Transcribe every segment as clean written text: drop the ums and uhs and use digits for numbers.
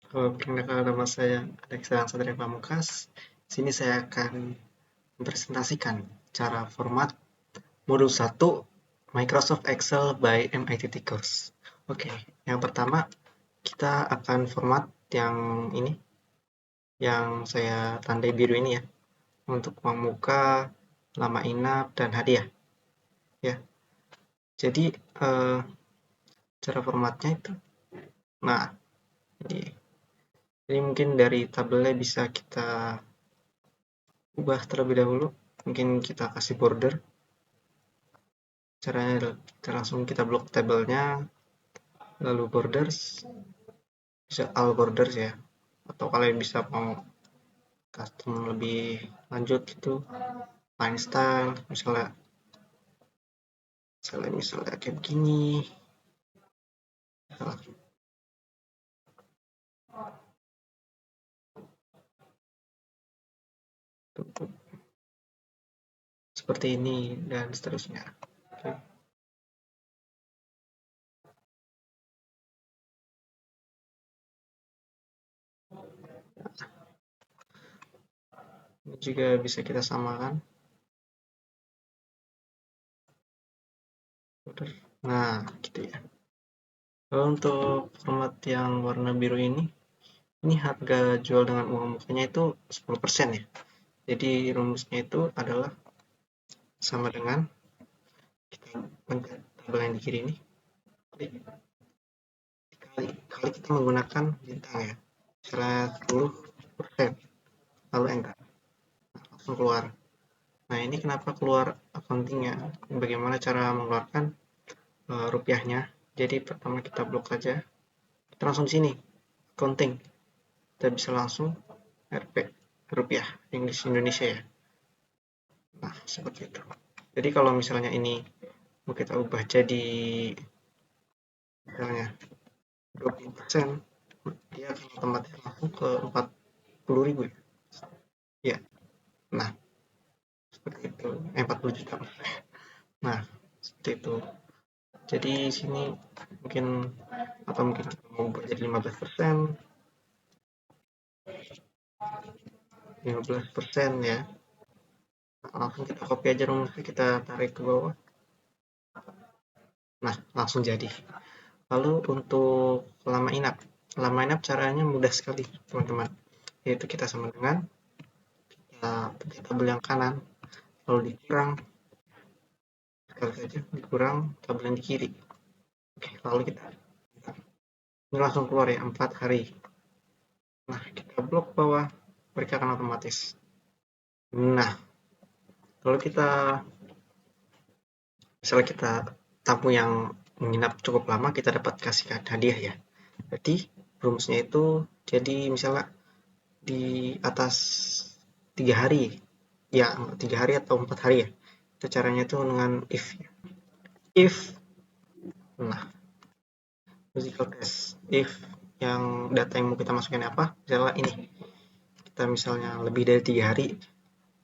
Perkenalkan nama saya Alexander Satria Pamungkas. Di sini saya akan mempresentasikan cara format modul 1 Microsoft Excel by MIT Course. Oke, yang pertama kita akan format yang ini, yang saya tandai biru ini ya, untuk uang muka, lama inap, dan hadiah. Ya, jadi cara formatnya itu, nah, jadi mungkin dari tabelnya bisa kita ubah terlebih dahulu. Mungkin kita kasih border. Caranya kita langsung kita blok tabelnya, lalu borders, bisa all borders ya. Atau kalian bisa mau custom lebih lanjut gitu, line style, misalnya kayak begini. Nah, seperti ini dan seterusnya. Oke. Ini juga bisa kita samakan. Nah, gitu ya. Lalu untuk format yang warna biru ini harga jual dengan uang mukanya itu 10% ya. Jadi rumusnya itu adalah sama dengan kita pencet tabel yang di kiri ini kali kita menggunakan bintang ya, misalnya 10%, lalu enter, langsung keluar. Nah, ini kenapa keluar accountingnya, bagaimana cara mengeluarkan rupiahnya. Jadi pertama kita blok aja, kita langsung di sini accounting, kita bisa langsung RP, rupiah English Indonesia ya. Nah, seperti itu. Jadi kalau misalnya ini mau kita ubah jadi misalnya 20%, dia akan otomatis langsung ke 40.000 ya. Ya, nah seperti itu. 40 juta. Nah, seperti itu. Jadi sini mungkin atau mungkin kita mau buat jadi 15%, 15% ya. Langsung kita copy aja rumusnya, kita tarik ke bawah. Nah, langsung jadi. Lalu untuk lama inap caranya mudah sekali, teman-teman. Yaitu kita sama dengan kita tabel yang kanan, lalu dikurang, sekali saja dikurang tabel yang di kiri. Oke, lalu kita ini langsung keluar ya, 4 hari. Nah, kita blok bawah, mereka akan otomatis. Nah, kalau kita misalnya kita tamu yang menginap cukup lama, kita dapat kasih hadiah ya. Jadi rumusnya itu jadi misalnya di atas 3 hari, ya 3 hari atau 4 hari ya. Itu caranya itu dengan if. If, nah, physical test. If yang data yang mau kita masukin apa? Misalnya ini, kita misalnya lebih dari 3 hari,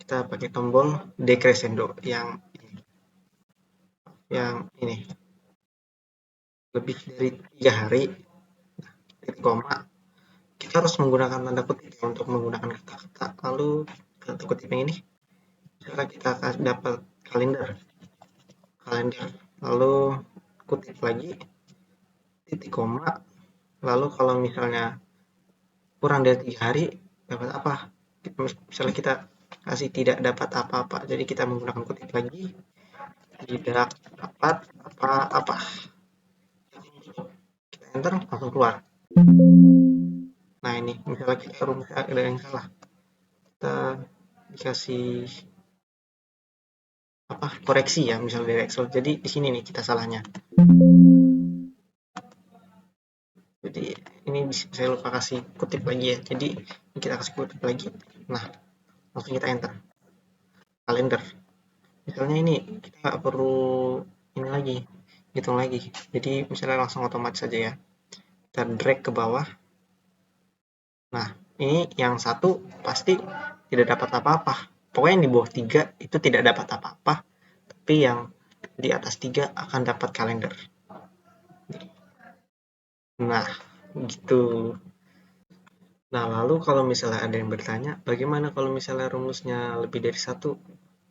kita pakai tombol decrescendo yang ini lebih dari 3 hari, titik koma, kita harus menggunakan tanda kutip untuk menggunakan kata-kata. Lalu tanda kutip yang ini, misalnya kita dapat kalender, lalu kutip lagi, titik koma, lalu kalau misalnya kurang dari 3 hari, dapat apa? Misalnya kita kasih tidak dapat apa-apa, jadi kita menggunakan kutip lagi, tidak dapat apa-apa. Kita enter, langsung keluar. Nah, ini misalnya kita rumusnya ada yang salah, kita dikasih koreksi ya, misalnya dari Excel. Jadi di sini nih kita salahnya. Jadi ini saya lupa kasih kutip lagi ya. Jadi kita kasih kutip lagi. Nah, langsung kita enter. Kalender. Misalnya ini kita nggak perlu ini lagi, hitung lagi. Jadi misalnya langsung otomatis saja ya. Kita drag ke bawah. Nah, ini yang satu pasti tidak dapat apa-apa. Pokoknya yang di bawah 3 itu tidak dapat apa-apa. Tapi yang di atas 3 akan dapat kalender. Nah, gitu. Nah, lalu kalau misalnya ada yang bertanya, bagaimana kalau misalnya rumusnya lebih dari satu?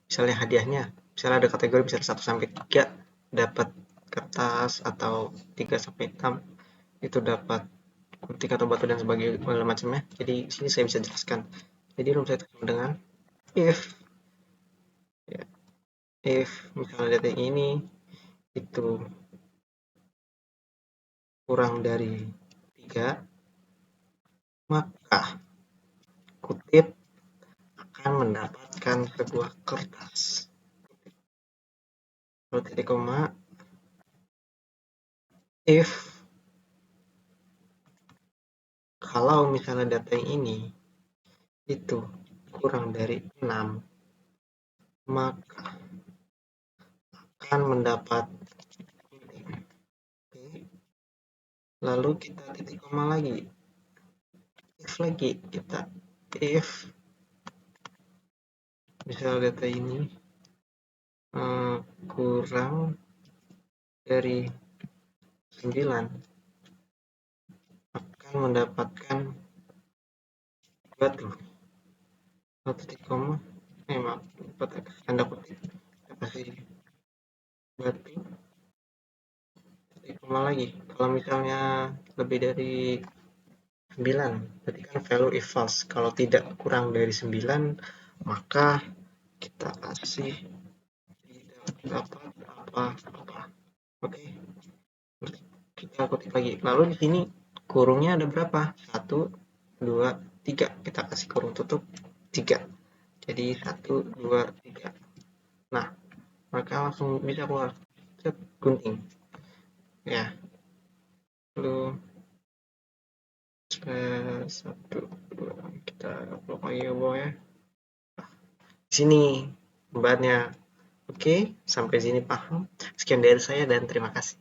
Misalnya hadiahnya, misalnya ada kategori misalnya 1 sampai 3 dapat kertas atau 3 sampai 6 itu dapat gunting atau batu dan segala macamnya. Jadi sini saya bisa jelaskan. Jadi rumus itu sama dengan if ya, if misalnya data ini itu kurang dari 3, maka kutip akan mendapatkan sebuah kertas. Lalu titik koma, if kalau misalnya data ini itu kurang dari 6, maka akan mendapat gunting. Oke. Lalu kita titik koma lagi. If lagi kita if misalnya data ini kurang dari 9 akan mendapatkan batu. Lalu titik koma, maaf, tanda kutip, kita kasih batu, titik koma lagi. Kalau misalnya lebih dari 9, berarti kan value if false. Kalau tidak kurang dari 9, maka kita kasih tidak dapat apa-apa. Oke, kita kutip lagi. Lalu di sini kurungnya ada berapa? 1, 2, 3. Kita kasih kurung tutup 3. Jadi 1, 2, 3. Nah, maka langsung bisa keluar gunting. Ya, lalu satu, dua, kita blok lagi ke bawah ya. Di sini pembahannya. Oke, sampai sini paham. Sekian dari saya dan terima kasih.